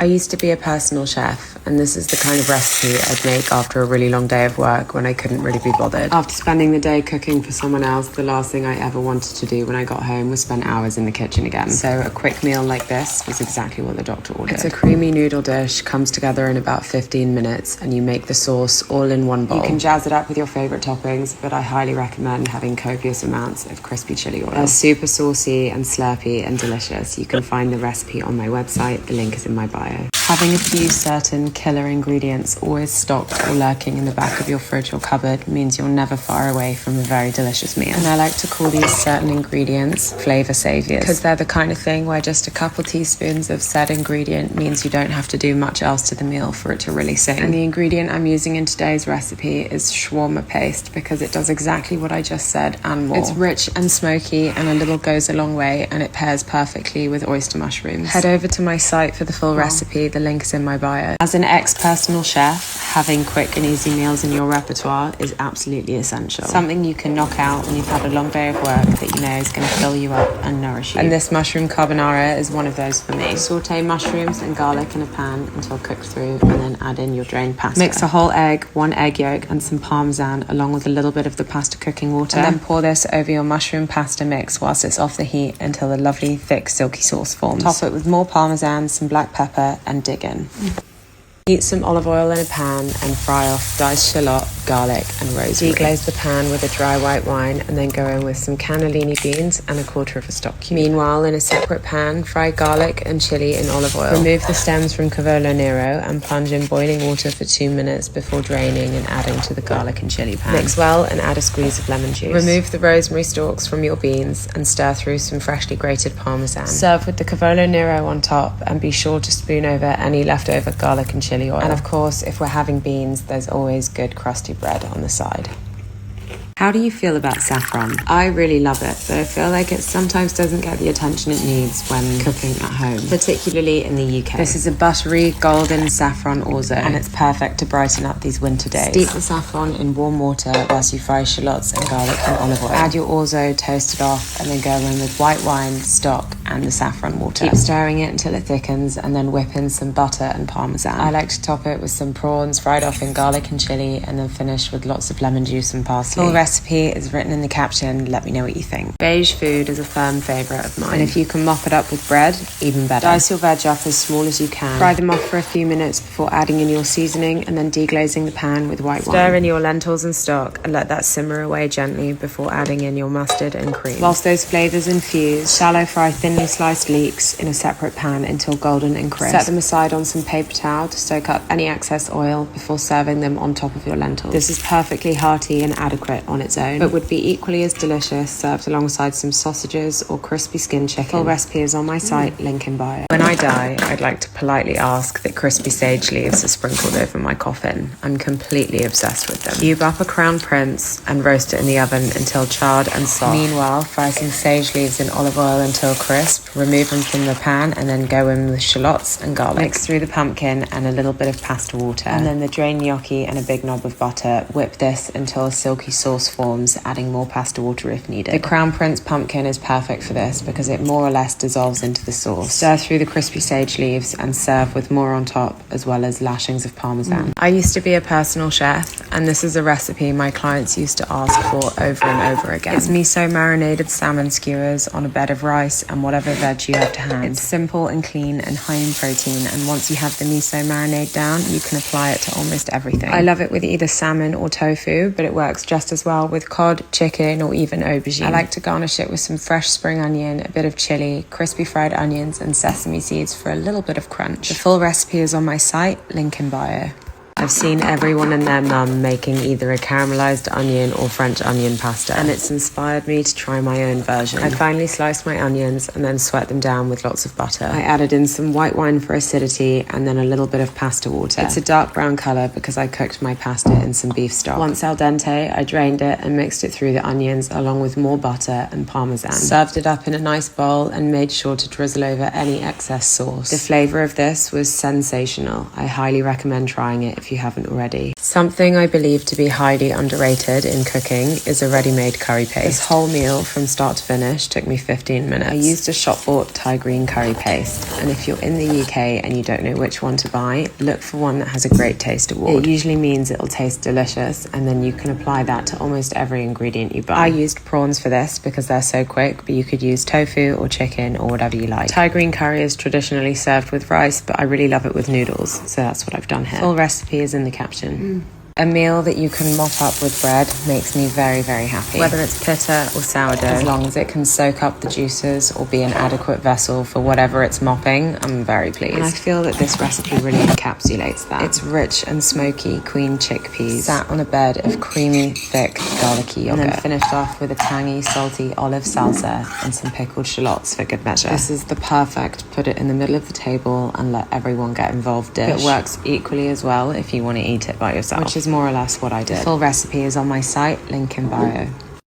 I used to be a personal chef, and this is the kind of recipe I'd make after a really long day of work when I couldn't really be bothered. After spending the day cooking for someone else, the last thing I ever wanted to do when I got home was spend hours in the kitchen again. So a quick meal like this was exactly what the doctor ordered. It's a creamy noodle dish, comes together in about 15 minutes, and you make the sauce all in one bowl. You can jazz it up with your favorite toppings, but I highly recommend having copious amounts of crispy chili oil. They're super saucy and slurpy and delicious. You can find the recipe on my website. The link is in my bio. Having a few certain killer ingredients always stocked or lurking in the back of your fridge or cupboard means you're never far away from a very delicious meal. And I like to call these certain ingredients flavor saviors, because they're the kind of thing where just a couple teaspoons of said ingredient means you don't have to do much else to the meal for it to really sing. And the ingredient I'm using in today's recipe is shawarma paste, because it does exactly what I just said and more. It's rich and smoky, and a little goes a long way, and it pairs perfectly with oyster mushrooms. Head over to my site for the full recipe. The link is in my bio. As an ex-personal chef, having quick and easy meals in your repertoire is absolutely essential. Something you can knock out when you've had a long day of work that you know is going to fill you up and nourish you. And this mushroom carbonara is one of those for me. Saute mushrooms and garlic in a pan until cooked through, and then add in your drained pasta. Mix a whole egg, 1 egg yolk, and some parmesan along with a little bit of the pasta cooking water. And then pour this over your mushroom pasta mix whilst it's off the heat until a lovely, thick, silky sauce forms. Top it with more parmesan, some black pepper, and dig in. Heat some olive oil in a pan and fry off diced shallot, garlic and rosemary. Deglaze the pan with a dry white wine and then go in with some cannellini beans and a quarter of a stock cube. Meanwhile, in a separate pan, fry garlic and chili in olive oil. Remove the stems from cavolo nero and plunge in boiling water for 2 minutes before draining and adding to the garlic and chili pan. Mix well and add a squeeze of lemon juice. Remove the rosemary stalks from your beans and stir through some freshly grated parmesan. Serve with the cavolo nero on top, and be sure to spoon over any leftover garlic and chili oil. And of course, if we're having beans, there's always good crusty bread on the side. How do you feel about saffron? I really love it, but I feel like it sometimes doesn't get the attention it needs when cooking at home, particularly in the UK. This is a buttery, golden saffron orzo, and it's perfect to brighten up these winter days. Steep the saffron in warm water whilst you fry shallots and garlic and olive oil. Add your orzo, toast it off, and then go in with white wine, stock, and the saffron water. Keep stirring it until it thickens, and then whip in some butter and parmesan. I like to top it with some prawns fried off in garlic and chili, and then finish with lots of lemon juice and parsley. Full recipe is written in the caption. Let me know what you think. Beige food is a firm favourite of mine, and if you can mop it up with bread, even better. Dice your veg up as small as you can. Fry them off for a few minutes before adding in your seasoning, and then deglazing the pan with white wine. Stir in your lentils and stock and let that simmer away gently before adding in your mustard and cream. Whilst those flavours infuse, shallow fry thinly sliced leeks in a separate pan until golden and crisp. Set them aside on some paper towel to soak up any excess oil before serving them on top of your lentils. This is perfectly hearty and adequate on its own, but would be equally as delicious served alongside some sausages or crispy skin chicken. Full recipe is on my site, link in bio. When I die, I'd like to politely ask that crispy sage leaves are sprinkled over my coffin. I'm completely obsessed with them. Cube up a crown prince and roast it in the oven until charred and soft. Meanwhile, fry some sage leaves in olive oil until crisp. Remove them from the pan and then go in with shallots and garlic. Mix through the pumpkin and a little bit of pasta water, and then the drained gnocchi and a big knob of butter. Whip this until a silky sauce forms, adding more pasta water if needed. The Crown Prince pumpkin is perfect for this because it more or less dissolves into the sauce. Stir through the crispy sage leaves and serve with more on top, as well as lashings of parmesan. I used to be a personal chef, and this is a recipe my clients used to ask for over and over again. It's miso marinated salmon skewers on a bed of rice and whatever veg you have to hand. It's simple and clean and high in protein, and once you have the miso marinade down, you can apply it to almost everything. I love it with either salmon or tofu, but it works just as well with cod, chicken, or even aubergine. I like to garnish it with some fresh spring onion, a bit of chili, crispy fried onions, and sesame seeds for a little bit of crunch. The full recipe is on my site, link in bio. I've seen everyone and their mum making either a caramelized onion or French onion pasta, and it's inspired me to try my own version. I finally sliced my onions and then sweat them down with lots of butter. I added in some white wine for acidity and then a little bit of pasta water. It's a dark brown colour because I cooked my pasta in some beef stock. Once al dente, I drained it and mixed it through the onions along with more butter and parmesan. Served it up in a nice bowl and made sure to drizzle over any excess sauce. The flavour of this was sensational. I highly recommend trying it if you haven't already. Something I believe to be highly underrated in cooking is a ready-made curry paste. This whole meal from start to finish took me 15 minutes. I used a shop-bought Thai green curry paste, and if you're in the UK and you don't know which one to buy, look for one that has a Great Taste Award. It usually means it'll taste delicious, and then you can apply that to almost every ingredient you buy. I used prawns for this because they're so quick, but you could use tofu or chicken or whatever you like. Thai green curry is traditionally served with rice, but I really love it with noodles, so that's what I've done here. Full recipe is in the caption. A meal that you can mop up with bread makes me very, very happy. Whether it's pitta or sourdough, as long as it can soak up the juices or be an adequate vessel for whatever it's mopping, I'm very pleased. And I feel that this recipe really encapsulates that. It's rich and smoky queen chickpeas sat on a bed of creamy, thick, garlicky yogurt, and then finished off with a tangy, salty olive salsa and some pickled shallots for good measure. This is the perfect put it in the middle of the table and let everyone get involved dish. It works equally as well if you want to eat it by yourself, which is more or less what I did. The full recipe is on my site, link in bio.